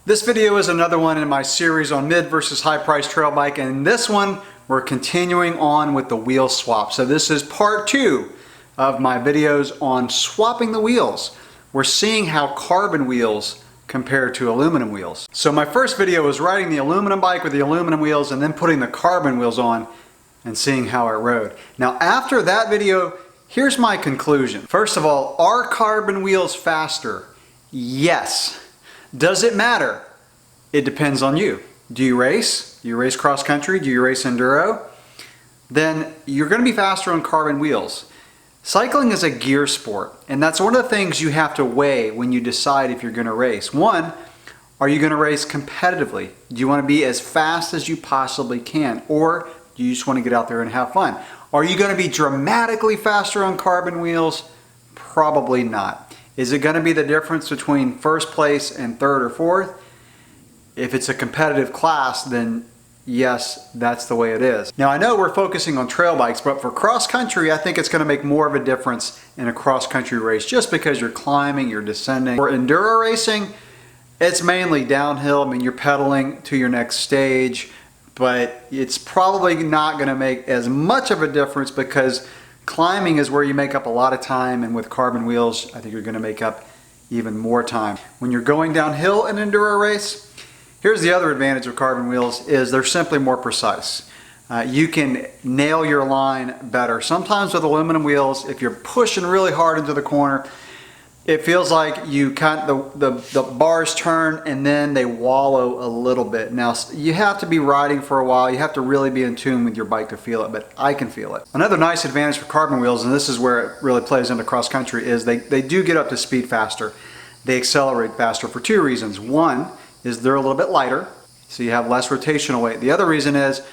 This video is another one in my series on mid versus high price trail bike, and in this one we're continuing on with the wheel swap. So this is part 2 of my videos on swapping the wheels. We're seeing how carbon wheels compare to aluminum wheels. So my first video was riding the aluminum bike with the aluminum wheels and then putting the carbon wheels on and seeing how it rode. Now after that video, here's my conclusion. First of all, are carbon wheels faster? Yes. Does it matter? It depends on you. Do you race? Do you race cross country? Do you race enduro? Then you're going to be faster on carbon wheels. Cycling is a gear sport, and that's one of the things you have to weigh when you decide if you're going to race. One, are you going to race competitively? Do you want to be as fast as you possibly can, or do you just want to get out there and have fun? Are you going to be dramatically faster on carbon wheels? Probably not. Is it going to be the difference between first place and third or fourth? If it's a competitive class, then yes, that's the way it is. Now I know we're focusing on trail bikes, but for cross country, I think it's going to make more of a difference in a cross country race just because you're climbing, you're descending. For enduro racing, it's mainly downhill. I mean, you're pedaling to your next stage, but it's probably not going to make as much of a difference because climbing is where you make up a lot of time, and with carbon wheels, I think you're going to make up even more time. When you're going downhill in an enduro race, here's the other advantage of carbon wheels is they're simply more precise. You can nail your line better. Sometimes with aluminum wheels, if you're pushing really hard into the corner, it feels like you the bars turn and then they wallow a little bit. Now you have to be riding for a while. You have to really be in tune with your bike to feel it, but I can feel it. Another nice advantage for carbon wheels, and this is where it really plays into cross country, is they do get up to speed faster. They accelerate faster for 2 reasons. One is they're a little bit lighter, so you have less rotational weight. The other reason is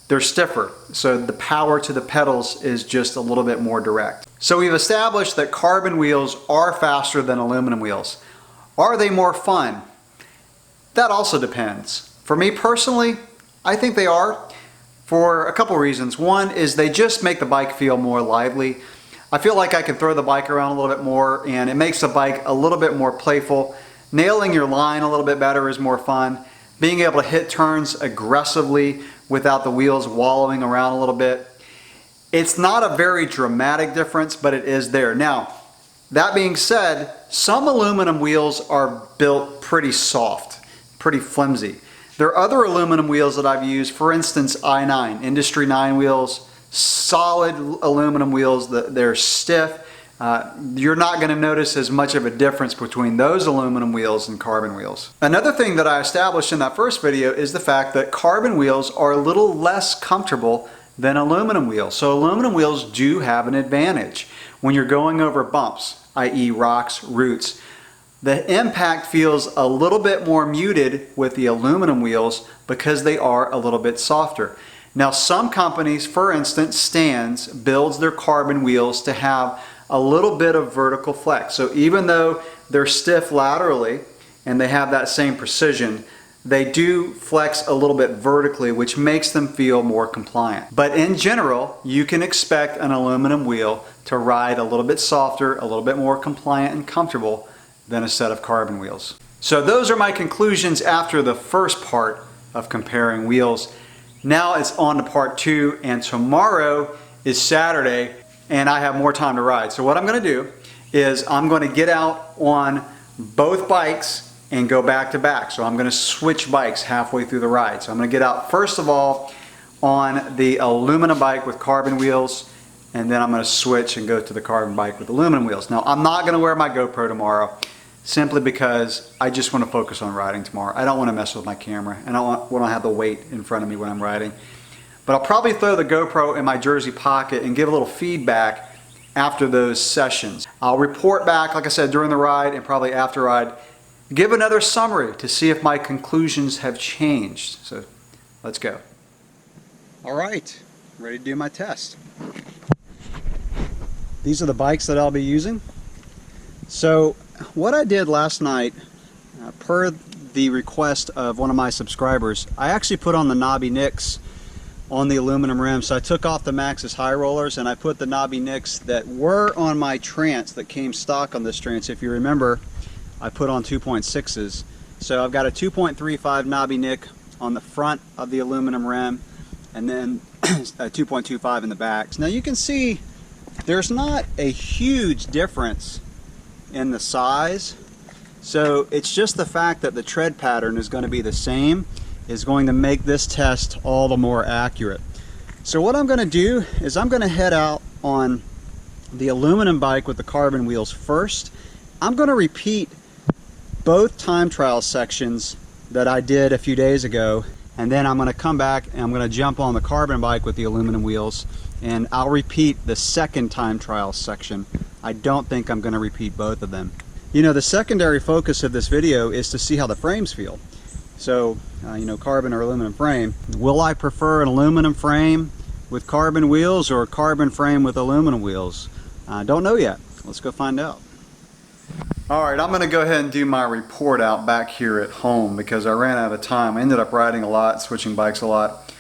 they're stiffer, so the power to the pedals is just a little bit more direct. So we've established that carbon wheels are faster than aluminum wheels. Are they more fun? That also depends. For me personally, I think they are for a couple reasons. One is they just make the bike feel more lively. I feel like I can throw the bike around a little bit more, and it makes the bike a little bit more playful. Nailing your line a little bit better is more fun. Being able to hit turns aggressively without the wheels wallowing around a little bit. It's not a very dramatic difference, but it is there. Now, that being said, some aluminum wheels are built pretty soft, pretty flimsy. There are other aluminum wheels that I've used, for instance, i9, Industry 9 wheels, solid aluminum wheels, they're stiff. You're not going to notice as much of a difference between those aluminum wheels and carbon wheels. Another thing that I established in that first video is the fact that carbon wheels are a little less comfortable than aluminum wheels. So aluminum wheels do have an advantage. When you're going over bumps, i.e. rocks, roots, the impact feels a little bit more muted with the aluminum wheels because they are a little bit softer. Now some companies, for instance Stan's, builds their carbon wheels to have a little bit of vertical flex. So even though they're stiff laterally and they have that same precision, they do flex a little bit vertically, which makes them feel more compliant. But in general, you can expect an aluminum wheel to ride a little bit softer, a little bit more compliant and comfortable than a set of carbon wheels. So those are my conclusions after the first part of comparing wheels. Now it's on to part 2, and tomorrow is Saturday and I have more time to ride. So what I'm going to do is I'm going to get out on both bikes and go back to back. So I'm going to switch bikes halfway through the ride. So I'm going to get out first of all on the aluminum bike with carbon wheels, and then I'm going to switch and go to the carbon bike with aluminum wheels. Now I'm not going to wear my GoPro tomorrow simply because I just want to focus on riding tomorrow. I don't want to mess with my camera, and I don't want to have the weight in front of me when I'm riding. But I'll probably throw the GoPro in my jersey pocket and give a little feedback after those sessions. I'll report back, like I said, during the ride and probably after ride. Give another summary to see if my conclusions have changed. So let's go. All right, ready to do my test. These are the bikes that I'll be using. So what I did last night, per the request of one of my subscribers, I actually put on the knobby nicks on the aluminum rim. So I took off the Maxxis high rollers and I put the knobby nicks that were on my Trance that came stock on this Trance. If you remember, I put on 2.6s. So I've got a 2.35 knobby nick on the front of the aluminum rim, and then a 2.25 in the back. Now you can see there's not a huge difference in the size, so it's just the fact that the tread pattern is going to be the same is going to make this test all the more accurate. So what I'm going to do is I'm going to head out on the aluminum bike with the carbon wheels first. I'm going to repeat both time trial sections that I did a few days ago, and then I'm going to come back and I'm going to jump on the carbon bike with the aluminum wheels, and I'll repeat the second time trial section. I don't think I'm going to repeat both of them. You know, the secondary focus of this video is to see how the frames feel. So, you know, carbon or aluminum frame. Will I prefer an aluminum frame with carbon wheels or a carbon frame with aluminum wheels? Don't know yet. Let's go find out. Alright, I'm going to go ahead and do my report out back here at home because I ran out of time. I ended up riding a lot, switching bikes a lot.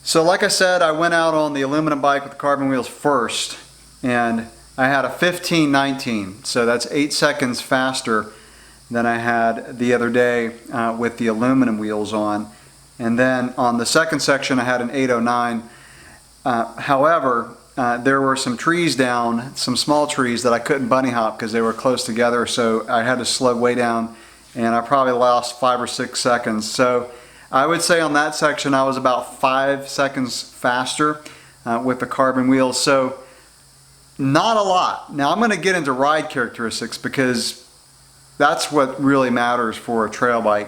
So like I said, I went out on the aluminum bike with the carbon wheels first, and I had a 15:19, so that's 8 seconds faster than I had the other day with the aluminum wheels on. And then on the second section I had an 8:09. However, there were some trees down, some small trees that I couldn't bunny hop because they were close together, so I had to slow way down, and I probably lost 5 or 6 seconds. So I would say on that section I was about 5 seconds faster with the carbon wheels, so not a lot. Now I'm going to get into ride characteristics because that's what really matters for a trail bike.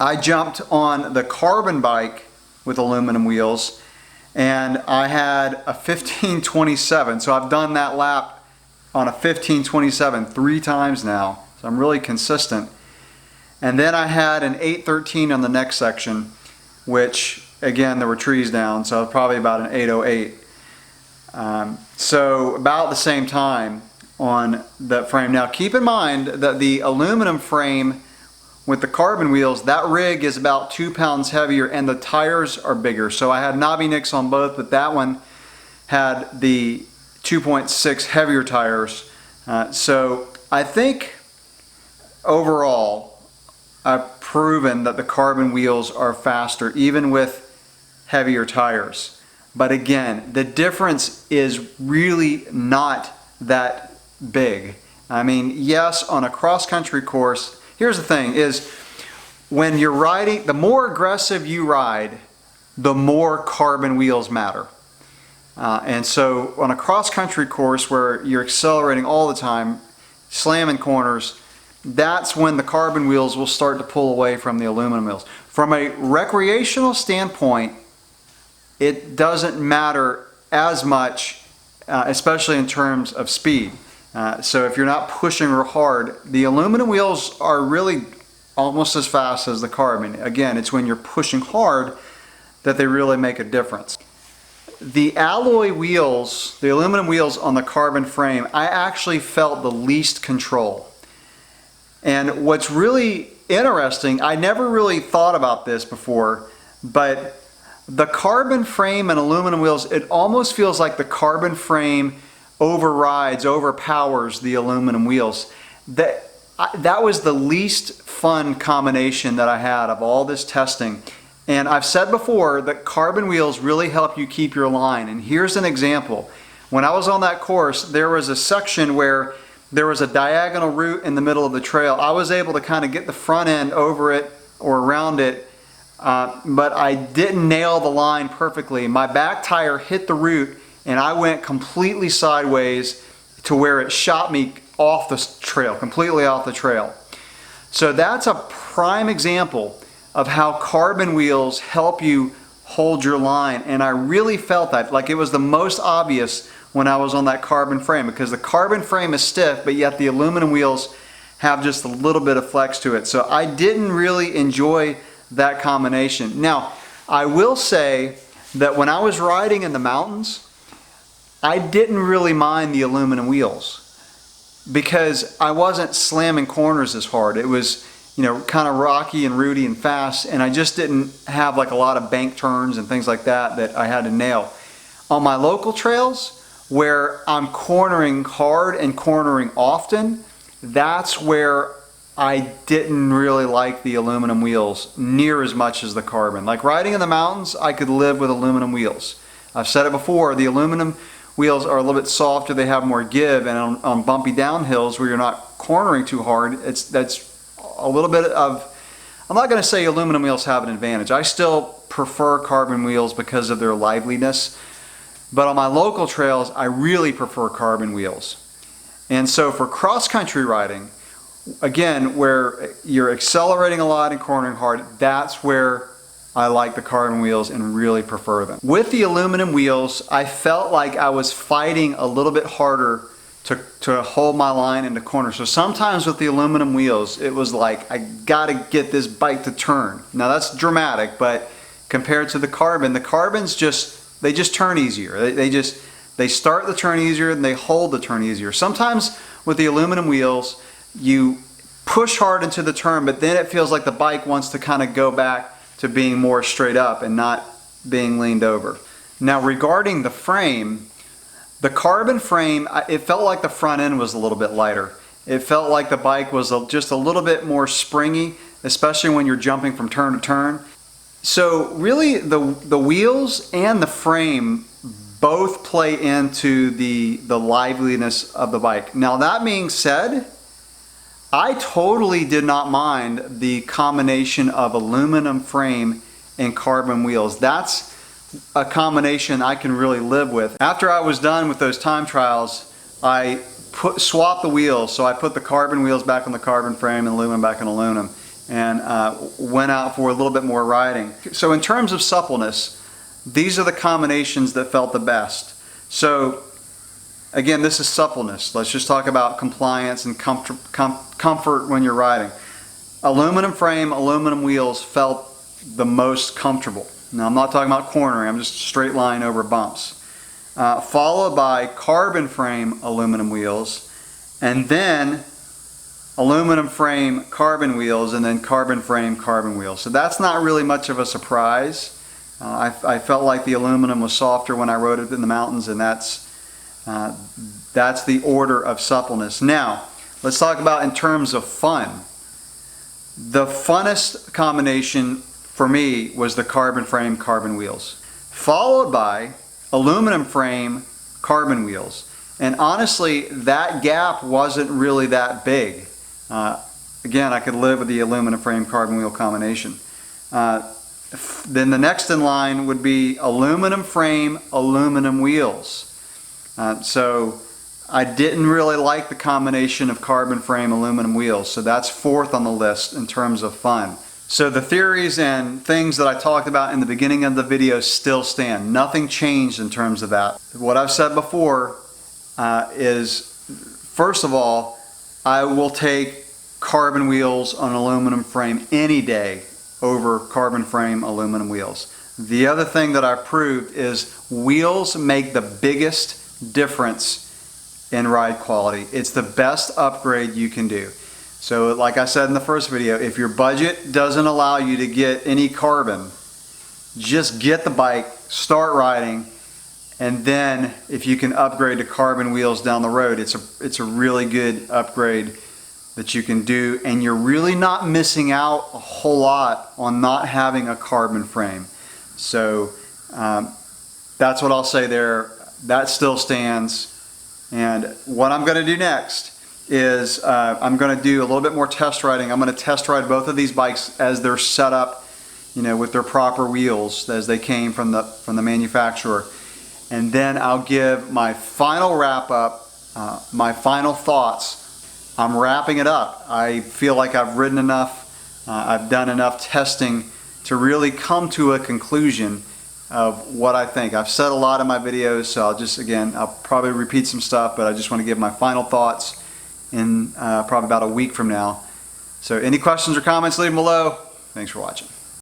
I jumped on the carbon bike with aluminum wheels, and I had a 15:27, so I've done that lap on a 15:27 3 times now, so I'm really consistent. And then I had an 8:13 on the next section, which again there were trees down, so probably about an 8:08. So about the same time on that frame. Now keep in mind that the aluminum frame with the carbon wheels, that rig is about 2 pounds heavier and the tires are bigger. So I had knobby nicks on both, but that one had the 2.6 heavier tires. So I think overall I've proven that the carbon wheels are faster even with heavier tires. But again, the difference is really not that big. I mean, yes, on a cross-country course, here's the thing, is when you're riding, the more aggressive you ride, the more carbon wheels matter. And so on a cross-country course where you're accelerating all the time, slamming corners, that's when the carbon wheels will start to pull away from the aluminum wheels. From a recreational standpoint, it doesn't matter as much, especially in terms of speed. So if you're not pushing real hard, the aluminum wheels are really almost as fast as the carbon. Again, it's when you're pushing hard that they really make a difference. The alloy wheels, the aluminum wheels on the carbon frame, I actually felt the least control. And what's really interesting, I never really thought about this before, but the carbon frame and aluminum wheels, it almost feels like the carbon frame overpowers the aluminum wheels. That was the least fun combination that I had of all this testing. And I've said before that carbon wheels really help you keep your line. And here's an example. When I was on that course, there was a section where there was a diagonal route in the middle of the trail. I was able to kind of get the front end over it or around it, but I didn't nail the line perfectly. My back tire hit the root and I went completely sideways to where it shot me off the trail, completely off the trail. So that's a prime example of how carbon wheels help you hold your line, and I really felt that, like it was the most obvious when I was on that carbon frame, because the carbon frame is stiff, but yet the aluminum wheels have just a little bit of flex to it. So I didn't really enjoy that combination. Now, I will say that when I was riding in the mountains, I didn't really mind the aluminum wheels because I wasn't slamming corners as hard. It was, you know, kind of rocky and rooty and fast, and I just didn't have like a lot of bank turns and things like that that I had to nail. On my local trails, where I'm cornering hard and cornering often, that's where I didn't really like the aluminum wheels near as much as the carbon. Like riding in the mountains, I could live with aluminum wheels. I've said it before, the aluminum wheels are a little bit softer, they have more give, and on bumpy downhills where you're not cornering too hard, that's a little bit of, I'm not going to say aluminum wheels have an advantage. I still prefer carbon wheels because of their liveliness, but on my local trails, I really prefer carbon wheels. And so for cross-country riding, again, where you're accelerating a lot and cornering hard, that's where I like the carbon wheels and really prefer them. With the aluminum wheels, I felt like I was fighting a little bit harder to hold my line in the corner. So sometimes with the aluminum wheels, it was like, I gotta get this bike to turn. Now that's dramatic, but compared to the carbons they just turn easier. They start the turn easier and they hold the turn easier. Sometimes with the aluminum wheels, you push hard into the turn, but then it feels like the bike wants to kind of go back to being more straight up and not being leaned over. Now regarding the frame, the carbon frame, it felt like the front end was a little bit lighter. It felt like the bike was just a little bit more springy, especially when you're jumping from turn to turn. So really the wheels and the frame both play into the liveliness of the bike. Now that being said, I totally did not mind the combination of aluminum frame and carbon wheels. That's a combination I can really live with. After I was done with those time trials, I swapped the wheels. So I put the carbon wheels back on the carbon frame and aluminum back on aluminum, and went out for a little bit more riding. So in terms of suppleness, these are the combinations that felt the best. So again, this is suppleness. Let's just talk about compliance and comfort when you're riding. Aluminum frame, aluminum wheels felt the most comfortable. Now I'm not talking about cornering, I'm just straight line over bumps. Followed by carbon frame aluminum wheels, and then aluminum frame carbon wheels, and then carbon frame carbon wheels. So that's not really much of a surprise. I felt like the aluminum was softer when I rode it in the mountains, and that's the order of suppleness. Now, let's talk about in terms of fun. The funnest combination for me was the carbon frame carbon wheels, followed by aluminum frame carbon wheels. And honestly, that gap wasn't really that big. Again, I could live with the aluminum frame carbon wheel combination. Then the next in line would be aluminum frame aluminum wheels. So I didn't really like the combination of carbon frame aluminum wheels, so that's fourth on the list in terms of fun. So the theories and things that I talked about in the beginning of the video still stand. Nothing changed in terms of that. What I've said before is, first of all, I will take carbon wheels on aluminum frame any day over carbon frame aluminum wheels. The other thing that I proved is wheels make the biggest difference in ride quality. It's the best upgrade you can do. So like I said in the first video, if your budget doesn't allow you to get any carbon, just get the bike, start riding, and then if you can upgrade to carbon wheels down the road, it's a really good upgrade that you can do, and you're really not missing out a whole lot on not having a carbon frame. So that's what I'll say there. That still stands. And what I'm going to do next is I'm going to do a little bit more test riding. I'm going to test ride both of these bikes as they're set up, you know, with their proper wheels as they came from the manufacturer. And then I'll give my final wrap up, my final thoughts. I'm wrapping it up. I feel like I've ridden enough, I've done enough testing to really come to a conclusion of what I think. I've said a lot in my videos, so I'll probably repeat some stuff, but I just want to give my final thoughts in probably about a week from now. So any questions or comments, leave them below. Thanks for watching.